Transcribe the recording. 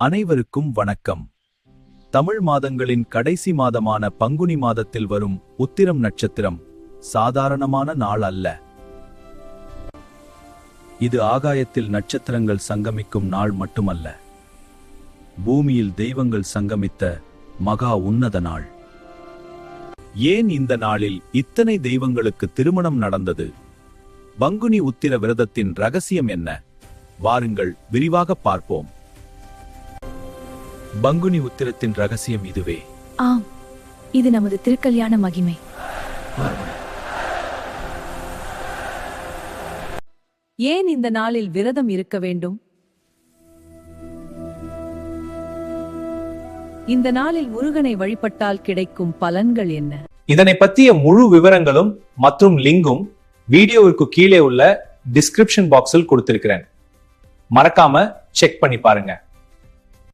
அனைவருக்கும் வணக்கம். தமிழ் மாதங்களின் கடைசி மாதமான பங்குனி மாதத்தில் வரும் உத்திரம் நட்சத்திரம் சாதாரணமான நாள் அல்ல. இது ஆகாயத்தில் நட்சத்திரங்கள் சங்கமிக்கும் நாள் மட்டுமல்ல, பூமியில் தெய்வங்கள் சங்கமித்த மகா உன்னத நாள். ஏன் இந்த நாளில் இத்தனை தெய்வங்களுக்கு திருமணம் நடந்தது? பங்குனி உத்திர விரதத்தின் ரகசியம் என்ன? வாருங்கள் விரிவாக பார்ப்போம். பங்குனி உத்திரத்தின் ரகசியம் இதுவே. ஆம், இது நமது திருக்கல்யாண மகிமை. ஏன் இந்த நாளில் விரதம் இருக்க வேண்டும்? இந்த நாளில் முருகனை வழிபட்டால் கிடைக்கும் பலன்கள் என்ன? இதனை பற்றிய முழு விவரங்களும் மற்றும் லிங்கும் வீடியோவிற்கு கீழே உள்ள டிஸ்கிரிப்ஷன் பாக்ஸில் கொடுத்திருக்கிறேன். மறக்காம செக் பண்ணி பாருங்க.